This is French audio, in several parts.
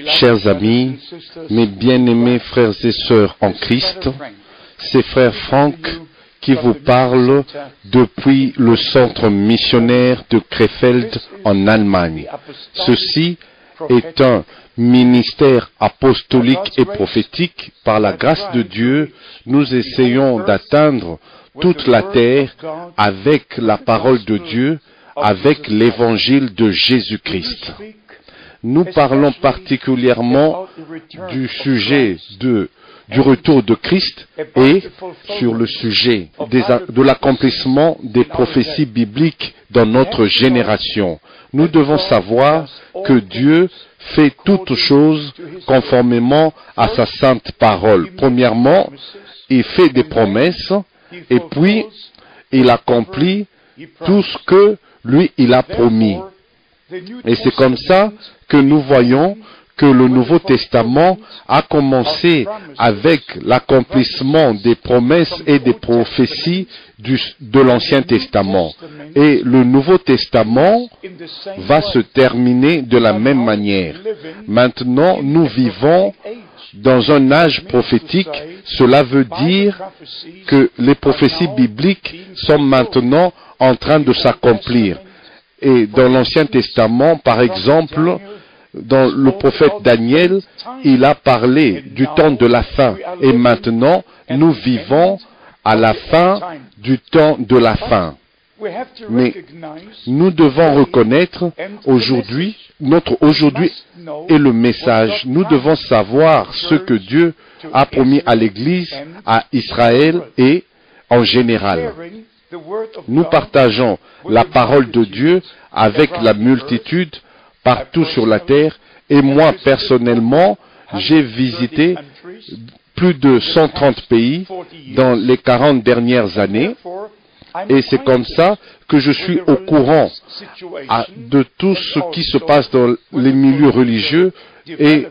Chers amis, mes bien-aimés frères et sœurs en Christ, c'est frère Franck qui vous parle depuis le centre missionnaire de Krefeld en Allemagne. Ceci est un ministère apostolique et prophétique. Par la grâce de Dieu, nous essayons d'atteindre toute la terre avec la parole de Dieu, avec l'évangile de Jésus-Christ. Nous parlons particulièrement du sujet du retour de Christ et sur le sujet de l'accomplissement des prophéties bibliques dans notre génération. Nous devons savoir que Dieu fait toutes choses conformément à sa sainte parole. Premièrement, il fait des promesses et puis il accomplit tout ce que lui il a promis. Et c'est comme ça que nous voyons que le Nouveau Testament a commencé avec l'accomplissement des promesses et des prophéties de l'Ancien Testament. Et le Nouveau Testament va se terminer de la même manière. Maintenant, nous vivons dans un âge prophétique. Cela veut dire que les prophéties bibliques sont maintenant en train de s'accomplir. Et dans l'Ancien Testament, par exemple, dans le prophète Daniel, il a parlé du temps de la fin. Et maintenant, nous vivons à la fin du temps de la fin. Mais nous devons reconnaître aujourd'hui, notre aujourd'hui est le message. Nous devons savoir ce que Dieu a promis à l'Église, à Israël et en général. Nous partageons la parole de Dieu avec la multitude partout sur la terre, et moi personnellement, j'ai visité plus de 130 pays dans les 40 dernières années, et c'est comme ça que je suis au courant de tout ce qui se passe dans les milieux religieux et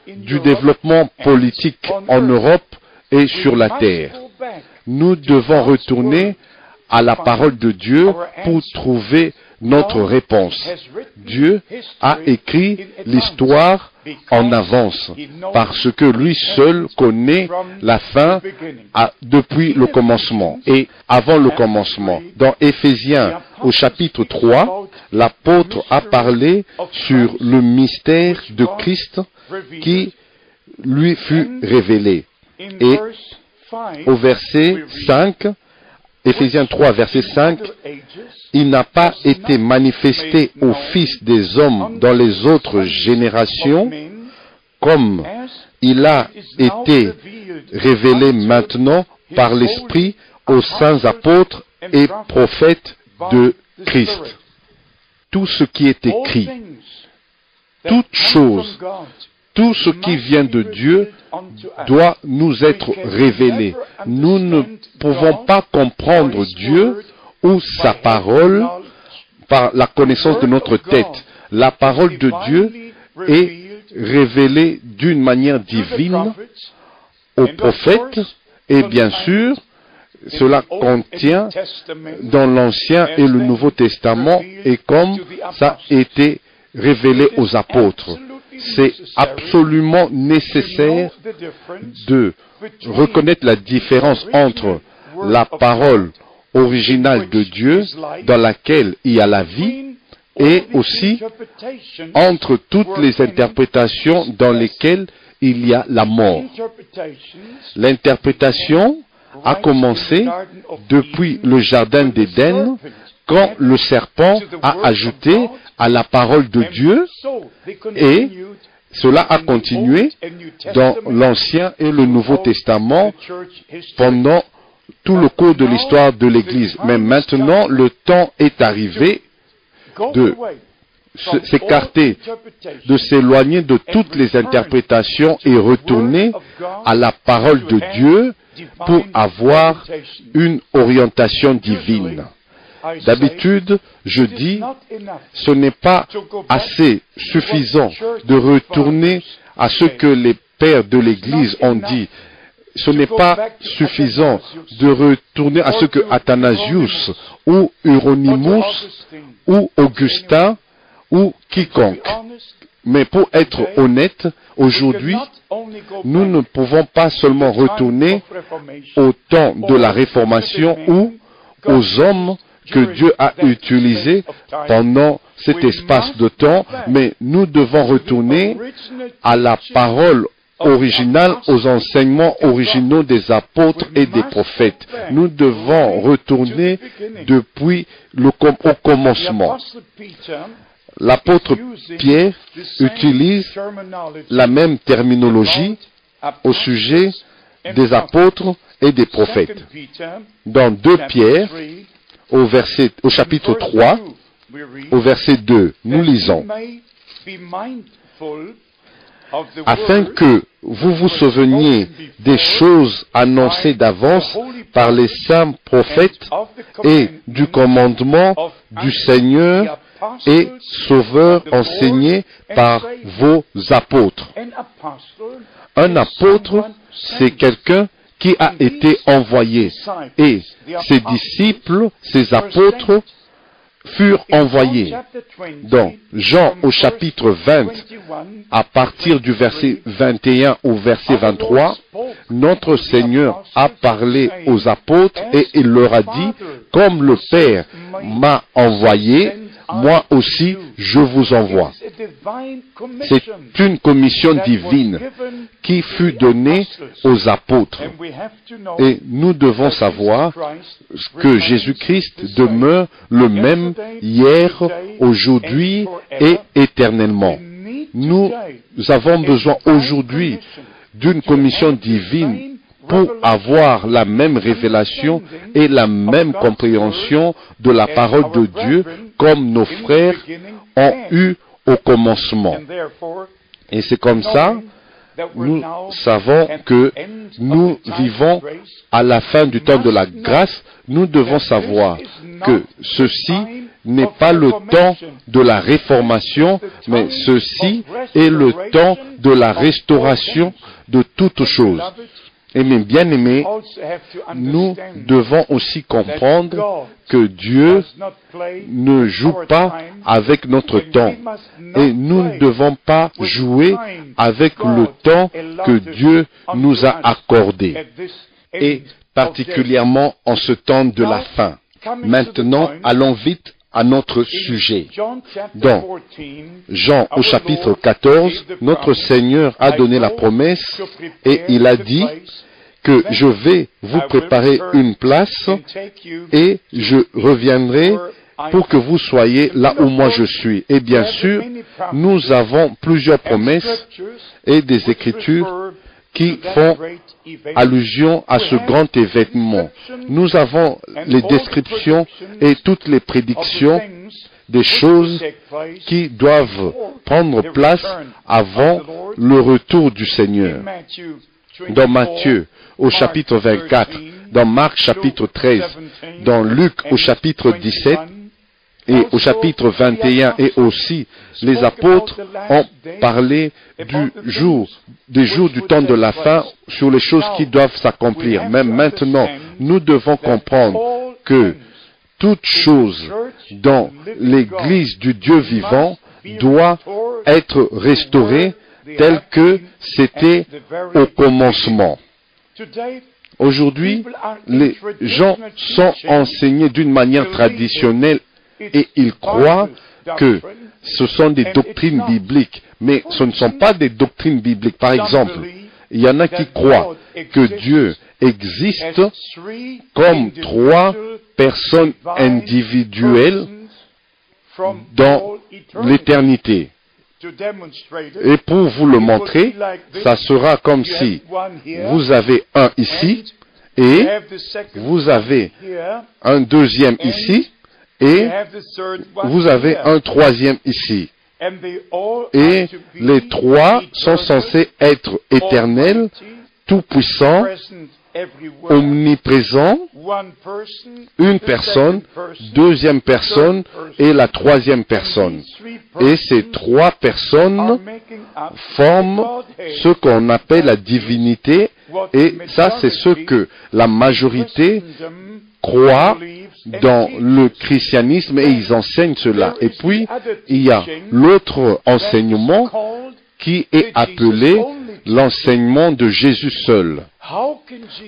du développement politique en Europe et sur la terre. Nous devons retourner à la parole de Dieu pour trouver notre réponse. Dieu a écrit l'histoire en avance parce que lui seul connaît la fin depuis le commencement et avant le commencement. Dans Éphésiens au chapitre 3, l'apôtre a parlé sur le mystère de Christ qui lui fut révélé. Et au verset 5, Éphésiens 3, verset 5, il n'a pas été manifesté aux fils des hommes dans les autres générations comme il a été révélé maintenant par l'Esprit aux saints apôtres et prophètes de Christ. Tout ce qui est écrit, toute chose, tout ce qui vient de Dieu doit nous être révélé. Nous ne pouvons pas comprendre Dieu ou sa parole par la connaissance de notre tête. La parole de Dieu est révélée d'une manière divine aux prophètes et bien sûr, cela contient dans l'Ancien et le Nouveau Testament et comme ça a été révélé aux apôtres. C'est absolument nécessaire de reconnaître la différence entre la parole originale de Dieu dans laquelle il y a la vie et aussi entre toutes les interprétations dans lesquelles il y a la mort. L'interprétation a commencé depuis le jardin d'Éden quand le serpent a ajouté à la parole de Dieu et cela a continué dans l'Ancien et le Nouveau Testament pendant tout le cours de l'histoire de l'Église. Mais maintenant, le temps est arrivé de s'écarter, de s'éloigner de toutes les interprétations et retourner à la parole de Dieu pour avoir une orientation divine. D'habitude, je dis, ce n'est pas assez suffisant de retourner à ce que les pères de l'Église ont dit. Ce n'est pas suffisant de retourner à ce que Athanasius ou Hieronymus ou Augustin ou quiconque. Mais pour être honnête, aujourd'hui, nous ne pouvons pas seulement retourner au temps de la Réformation ou aux hommes que Dieu a utilisés pendant cet espace de temps, mais nous devons retourner à la parole originale, aux enseignements originaux des apôtres et des prophètes. Nous devons retourner depuis au commencement. L'apôtre Pierre utilise la même terminologie au sujet des apôtres et des prophètes. Dans 2 Pierre, au chapitre 3, au verset 2, nous lisons: afin que vous vous souveniez des choses annoncées d'avance par les saints prophètes et du commandement du Seigneur et Sauveur enseigné par vos apôtres. Un apôtre, c'est quelqu'un qui a été envoyé. Et ses disciples, ses apôtres, furent envoyés. Dans Jean au chapitre 20, à partir du verset 21 au verset 23, notre Seigneur a parlé aux apôtres et il leur a dit: comme le Père m'a envoyé, moi aussi je vous envoie. C'est une commission divine qui fut donnée aux apôtres. Et nous devons savoir que Jésus-Christ demeure le même hier, aujourd'hui et éternellement. Nous avons besoin aujourd'hui d'une commission divine pour avoir la même révélation et la même compréhension de la parole de Dieu comme nos frères ont eu au commencement. Et c'est comme ça, nous savons que nous vivons à la fin du temps de la grâce. Nous devons savoir que ceci n'est pas le temps de la réformation, mais ceci est le temps de la restauration de toutes choses. Et mes bien-aimés, nous devons aussi comprendre que Dieu ne joue pas avec notre temps. Et nous ne devons pas jouer avec le temps que Dieu nous a accordé. Et particulièrement en ce temps de la fin. Maintenant, allons vite à notre sujet. Dans Jean au chapitre 14, notre Seigneur a donné la promesse et il a dit que je vais vous préparer une place et je reviendrai pour que vous soyez là où moi je suis. Et bien sûr, nous avons plusieurs promesses et des écritures qui font allusion à ce grand événement. Nous avons les descriptions et toutes les prédictions des choses qui doivent prendre place avant le retour du Seigneur. Dans Matthieu au chapitre 24, dans Marc chapitre 13, dans Luc au chapitre 17, et au chapitre 21, et aussi les apôtres ont parlé des jours du temps de la fin sur les choses qui doivent s'accomplir. Même maintenant, nous devons comprendre que toute chose dans l'Église du Dieu vivant doit être restaurée telle que c'était au commencement. Aujourd'hui, les gens sont enseignés d'une manière traditionnelle et ils croient que ce sont des doctrines bibliques, mais ce ne sont pas des doctrines bibliques. Par exemple, il y en a qui croient que Dieu existe comme 3 personnes individuelles dans l'éternité. Et pour vous le montrer, ça sera comme si vous avez un ici, et vous avez un deuxième ici, et vous avez un troisième ici. Et les 3 sont censés être éternels, tout-puissants, omniprésents, une personne, deuxième personne et la troisième personne. Et ces 3 personnes forment ce qu'on appelle la divinité, et ça c'est ce que la majorité croient dans le christianisme et ils enseignent cela. Et puis, il y a l'autre enseignement qui est appelé l'enseignement de Jésus seul.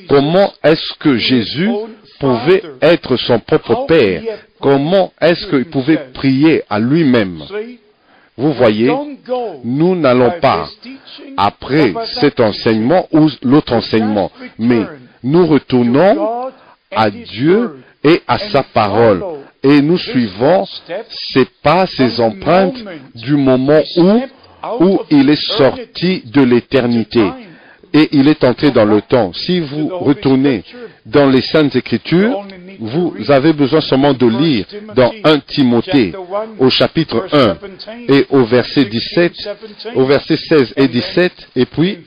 Comment est-ce que Jésus pouvait être son propre Père? Comment est-ce qu'il pouvait prier à lui-même? Vous voyez, nous n'allons pas après cet enseignement ou l'autre enseignement, mais nous retournons à Dieu et à sa parole. Et nous suivons ses pas, ses empreintes du moment où il est sorti de l'éternité. Et il est entré dans le temps. Si vous retournez dans les Saintes Écritures, vous avez besoin seulement de lire dans 1 Timothée, au chapitre 1, et au verset 17, au verset 16 et 17, et puis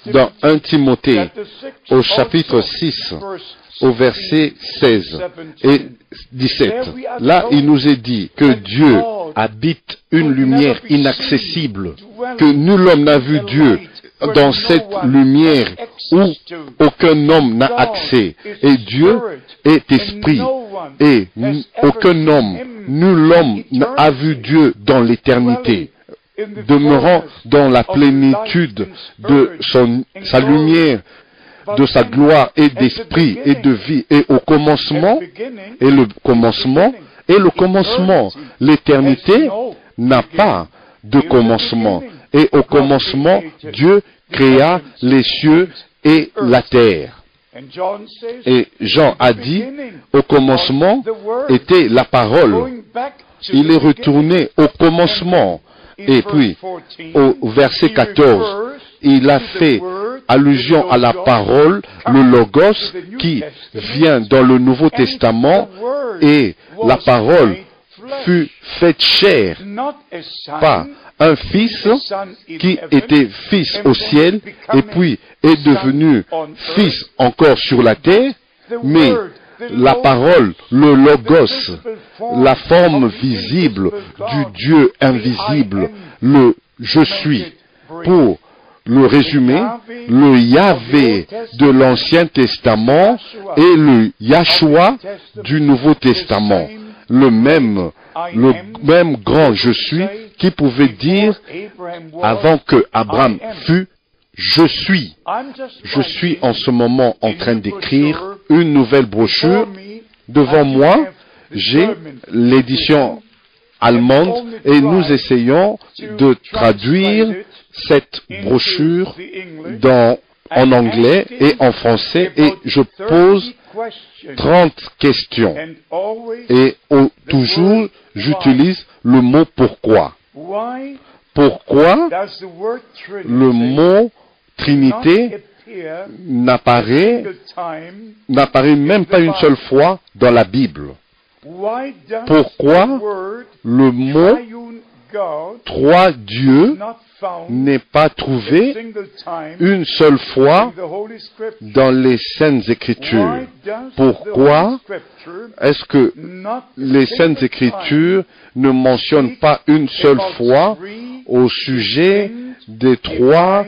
dans 1 Timothée, au chapitre 6, au verset 16 et 17. Là, il nous est dit que Dieu habite une lumière inaccessible, que nul homme n'a vu Dieu dans cette lumière où aucun homme n'a accès. Et Dieu est esprit. Et aucun homme, nul homme n'a vu Dieu dans l'éternité, demeurant dans la plénitude de sa lumière, de sa gloire et d'esprit et de vie. Et au commencement, l'éternité n'a pas de commencement. Et au commencement, Dieu créa les cieux et la terre. Et Jean a dit, au commencement était la parole. Il est retourné au commencement. Et puis, au verset 14, il a fait allusion à la parole, le Logos, qui vient dans le Nouveau Testament, et la parole fut faite chair, pas un fils qui était fils au ciel, et puis est devenu fils encore sur la terre, mais la parole, le Logos, la forme visible du Dieu invisible, le je suis, pour le résumer, le Yahvé de l'Ancien Testament et le Yahshua du Nouveau Testament. Le même grand je suis qui pouvait dire avant que Abraham fût, je suis. Je suis en ce moment en train d'écrire une nouvelle brochure. Devant moi, j'ai l'édition allemande et nous essayons de traduire cette brochure en anglais et en français et je pose 30 questions. Et toujours, j'utilise le mot pourquoi. Pourquoi le mot Trinité n'apparaît même pas une seule fois dans la Bible? Pourquoi le mot trois dieux n'est pas trouvé une seule fois dans les Saintes Écritures? Pourquoi est-ce que les Saintes Écritures ne mentionnent pas une seule fois au sujet des trois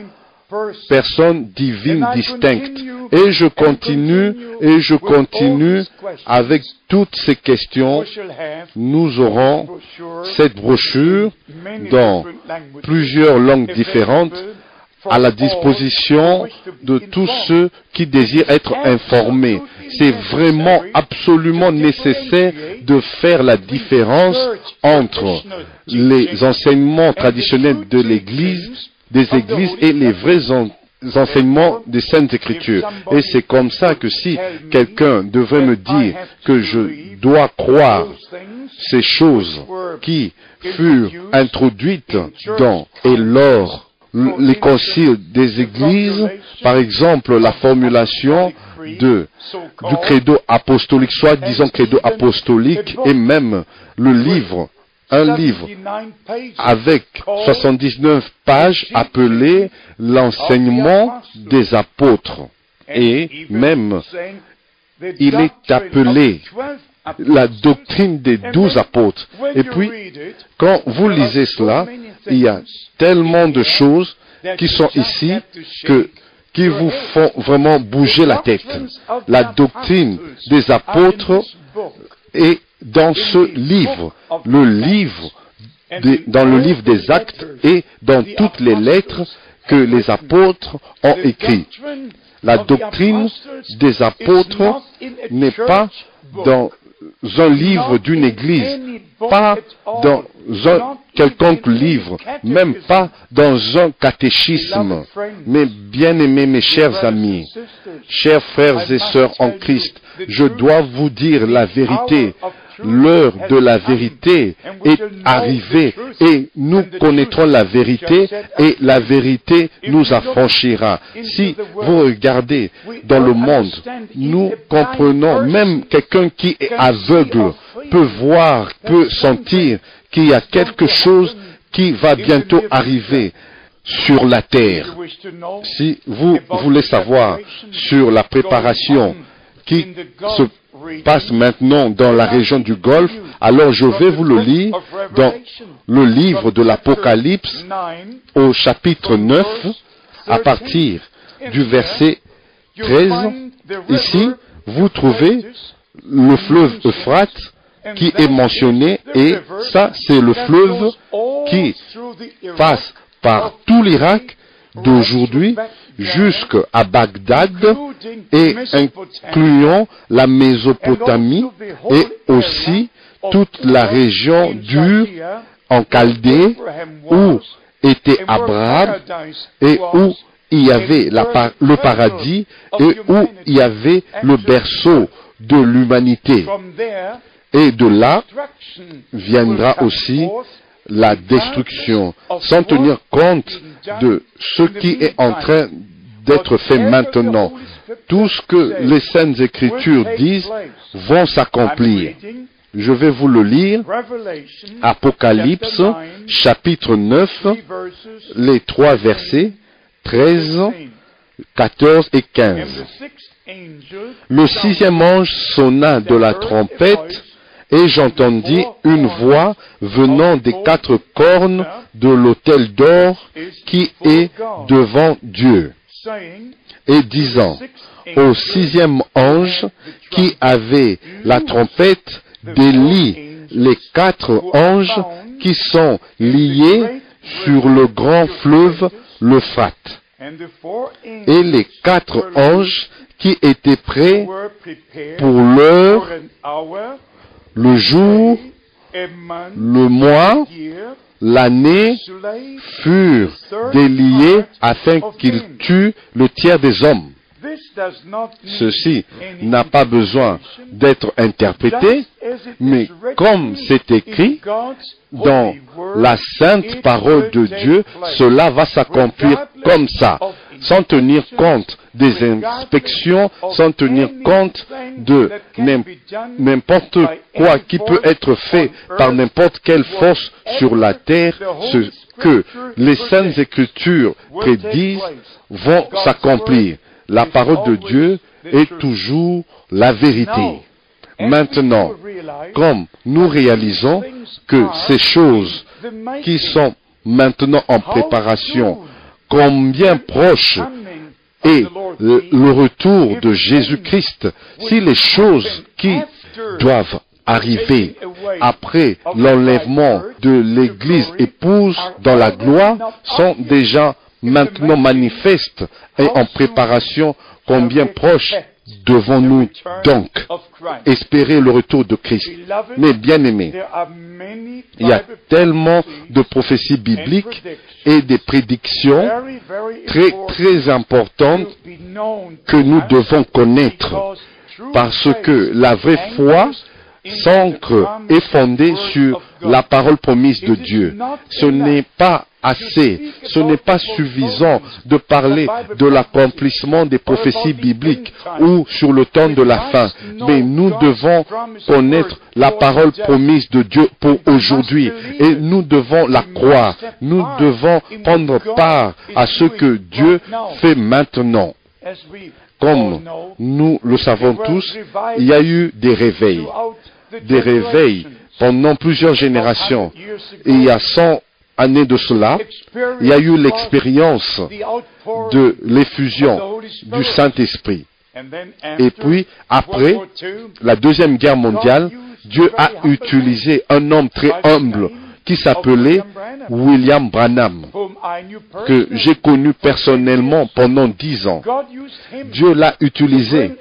personnes divines distinctes? Et je continue avec toutes ces questions. Nous aurons cette brochure dans plusieurs langues différentes à la disposition de tous ceux qui désirent être informés. C'est vraiment absolument nécessaire de faire la différence entre les enseignements traditionnels de des églises et les vrais enseignements des Saintes Écritures. Et c'est comme ça que si quelqu'un devrait me dire que je dois croire ces choses qui furent introduites lors les conciles des églises, par exemple la formulation du credo apostolique, soit disant credo apostolique, et même un livre avec 79 pages appelé l'enseignement des apôtres. Et même, il est appelé la doctrine des 12 apôtres. Et puis, quand vous lisez cela, il y a tellement de choses qui sont ici qui qui vous font vraiment bouger la tête. La doctrine des apôtres est dans ce livre, dans le livre des Actes et dans toutes les lettres que les apôtres ont écrites. La doctrine des apôtres n'est pas dans un livre d'une église, pas dans un quelconque livre, même pas dans un catéchisme. Mais bien-aimés, mes chers amis, chers frères et sœurs en Christ, je dois vous dire la vérité. L'heure de la vérité est arrivée et nous connaîtrons la vérité et la vérité nous affranchira. Si vous regardez dans le monde, nous comprenons, même quelqu'un qui est aveugle peut voir, peut sentir qu'il y a quelque chose qui va bientôt arriver sur la terre. Si vous voulez savoir sur la préparation qui se passe maintenant dans la région du Golfe, alors je vais vous le lire dans le livre de l'Apocalypse au chapitre 9 à partir du verset 13. Ici, vous trouvez le fleuve Euphrate qui est mentionné et ça c'est le fleuve qui passe par tout l'Irak d'aujourd'hui jusqu'à Bagdad et incluant la Mésopotamie et aussi toute la région d'Ur en Chaldée où était Abraham et où il y avait le paradis et où il y avait le berceau de l'humanité. Et de là viendra aussi la destruction, sans tenir compte de ce qui est en train d'être fait maintenant. Tout ce que les Saintes Écritures disent vont s'accomplir. Je vais vous le lire. Apocalypse, chapitre 9, les 3 versets, 13, 14 et 15. Le 6e ange sonna de la trompette, et j'entendis une voix venant des 4 cornes de l'autel d'or qui est devant Dieu, et disant au 6e ange qui avait la trompette, délie les 4 anges qui sont liés sur le grand fleuve l'Euphrate. Et les 4 anges qui étaient prêts pour l'heure, le jour, le mois, l'année, furent déliés afin qu'ils tuent le tiers des hommes. Ceci n'a pas besoin d'être interprété, mais comme c'est écrit dans la sainte parole de Dieu, cela va s'accomplir comme ça, sans tenir compte des inspections, sans tenir compte de n'importe quoi qui peut être fait par n'importe quelle force sur la terre. Ce que les Saintes Écritures prédisent vont s'accomplir. La parole de Dieu est toujours la vérité. Maintenant, comme nous réalisons que ces choses qui sont maintenant en préparation, combien proches est le retour de Jésus-Christ, si les choses qui doivent arriver après l'enlèvement de l'Église épouse dans la gloire sont déjà maintenant manifestes et en préparation, combien proches devons-nous donc espérer le retour de Christ? Mais bien aimés, il y a tellement de prophéties bibliques et des prédictions très très importantes que nous devons connaître, parce que la vraie foi s'ancre et fondée sur la parole promise de Dieu. Ce n'est pas assez, ce n'est pas suffisant de parler de l'accomplissement des prophéties bibliques ou sur le temps de la fin, mais nous devons connaître la parole promise de Dieu pour aujourd'hui et nous devons la croire. Nous devons prendre part à ce que Dieu fait maintenant. Comme nous le savons tous, il y a eu des réveils pendant plusieurs générations. Et il y a 100 années de cela, il y a eu l'expérience de l'effusion du Saint-Esprit. Et puis, après la Deuxième Guerre mondiale, Dieu a utilisé un homme très humble qui s'appelait William Branham, que j'ai connu personnellement pendant 10 ans. Dieu l'a utilisé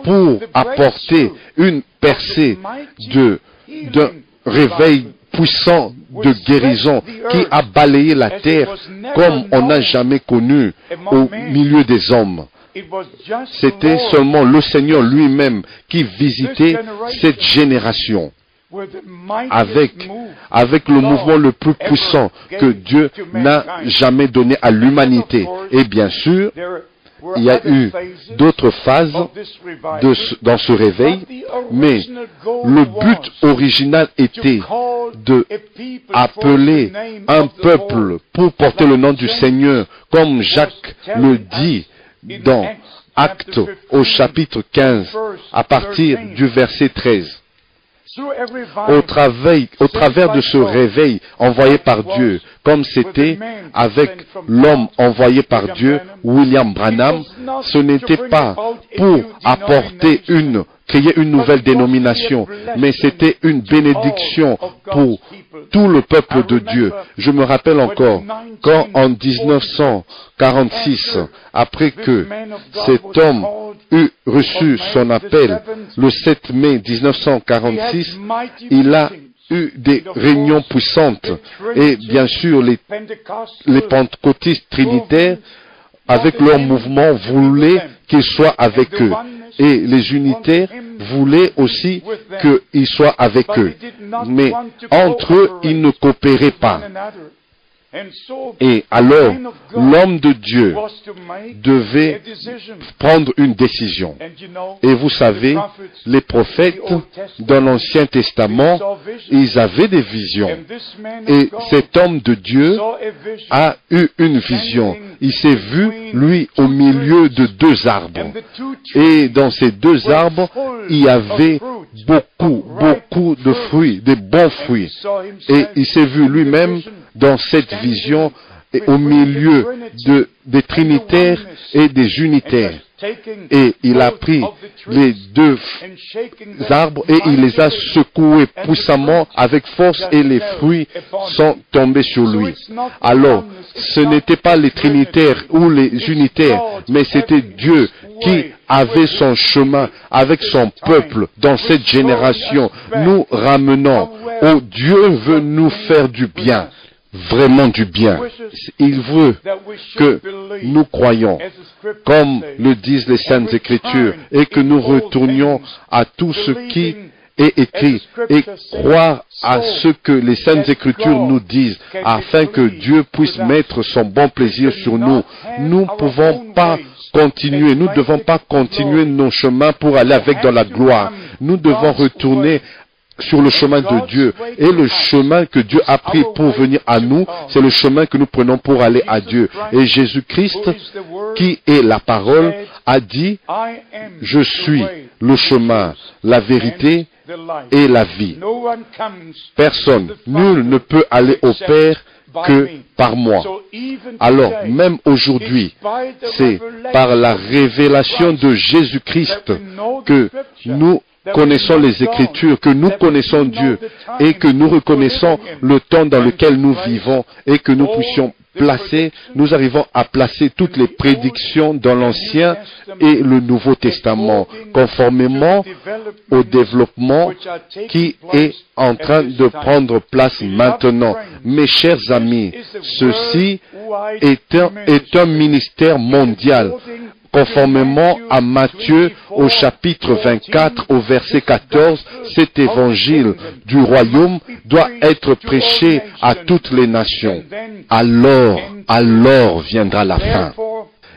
pour apporter une percée d'un réveil puissant de guérison qui a balayé la terre comme on n'a jamais connu au milieu des hommes. C'était seulement le Seigneur lui-même qui visitait cette génération avec le mouvement le plus puissant que Dieu n'a jamais donné à l'humanité. Et bien sûr, il y a eu d'autres phases dans ce réveil, mais le but original était d'appeler un peuple pour porter le nom du Seigneur, comme Jacques le dit dans Actes au chapitre 15, à partir du verset 13. Au travers de ce réveil envoyé par Dieu, comme c'était avec l'homme envoyé par Dieu, William Branham, ce n'était pas pour créer une nouvelle dénomination, mais c'était une bénédiction pour tout le peuple de Dieu. Je me rappelle encore quand en 1946, après que cet homme eut reçu son appel, le 7 mai 1946, il a eu des réunions puissantes et bien sûr les pentecôtistes trinitaires avec leur mouvement voulaient qu'il soit avec eux. Et les unitaires voulaient aussi qu'ils soient avec eux. Mais entre eux, ils ne coopéraient pas. Et alors, l'homme de Dieu devait prendre une décision. Et vous savez, les prophètes dans l'Ancien Testament, ils avaient des visions. Et cet homme de Dieu a eu une vision. Il s'est vu, lui, au milieu de 2 arbres. Et dans ces 2 arbres, il y avait beaucoup de fruits, des bons fruits. Et il s'est vu lui-même dans cette vision et au milieu des trinitaires et des unitaires. Et il a pris les 2 arbres et il les a secoués puissamment avec force et les fruits sont tombés sur lui. Alors, ce n'était pas les trinitaires ou les unitaires, mais c'était Dieu qui avait son chemin avec son peuple dans cette génération, nous ramenant au Dieu veut nous faire du bien. Vraiment du bien. Il veut que nous croyions, comme le disent les Saintes Écritures, et que nous retournions à tout ce qui est écrit et croire à ce que les Saintes Écritures nous disent, afin que Dieu puisse mettre son bon plaisir sur nous. Nous ne devons pas continuer nos chemins pour aller avec dans la gloire. Nous devons retourner sur le chemin de Dieu. Et le chemin que Dieu a pris pour venir à nous, c'est le chemin que nous prenons pour aller à Dieu. Et Jésus-Christ, qui est la parole, a dit, « Je suis le chemin, la vérité et la vie. Personne, nul ne peut aller au Père que par moi. » Alors, même aujourd'hui, c'est par la révélation de Jésus-Christ que nous connaissons les Écritures, que nous connaissons Dieu et que nous reconnaissons le temps dans lequel nous vivons et que nous puissions nous arrivons à placer toutes les prédictions dans l'Ancien et le Nouveau Testament, conformément au développement qui est en train de prendre place maintenant. Mes chers amis, ceci est un ministère mondial. Conformément à Matthieu au chapitre 24 au verset 14, cet évangile du royaume doit être prêché à toutes les nations. Alors viendra la fin.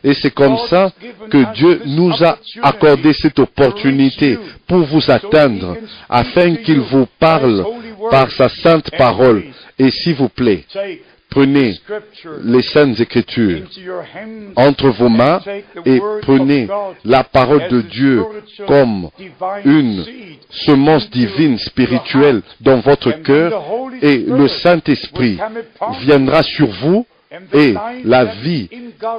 Et c'est comme ça que Dieu nous a accordé cette opportunité pour vous atteindre, afin qu'il vous parle par sa sainte parole. Et s'il vous plaît, prenez les Saintes Écritures entre vos mains et prenez la parole de Dieu comme une semence divine spirituelle dans votre cœur et le Saint-Esprit viendra sur vous Et la vie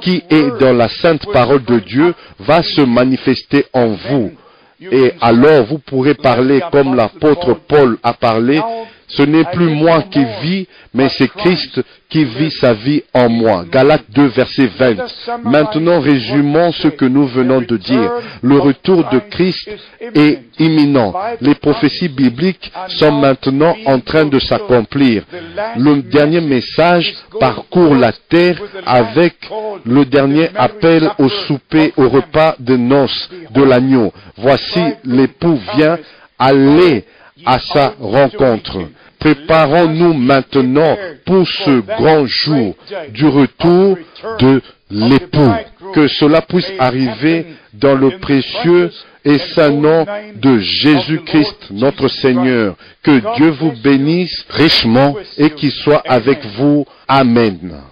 qui est dans la sainte parole de Dieu va se manifester en vous. Et alors vous pourrez parler comme l'apôtre Paul a parlé. Ce n'est plus moi qui vis, mais c'est Christ qui vit sa vie en moi. Galates 2, verset 20. Maintenant, résumons ce que nous venons de dire. Le retour de Christ est imminent. Les prophéties bibliques sont maintenant en train de s'accomplir. Le dernier message parcourt la terre avec le dernier appel au souper, au repas de noces de l'agneau. Voici, l'époux vient, allez à sa rencontre. Préparons-nous maintenant pour ce grand jour du retour de l'époux. Que cela puisse arriver dans le précieux et saint nom de Jésus-Christ, notre Seigneur. Que Dieu vous bénisse richement et qu'il soit avec vous. Amen.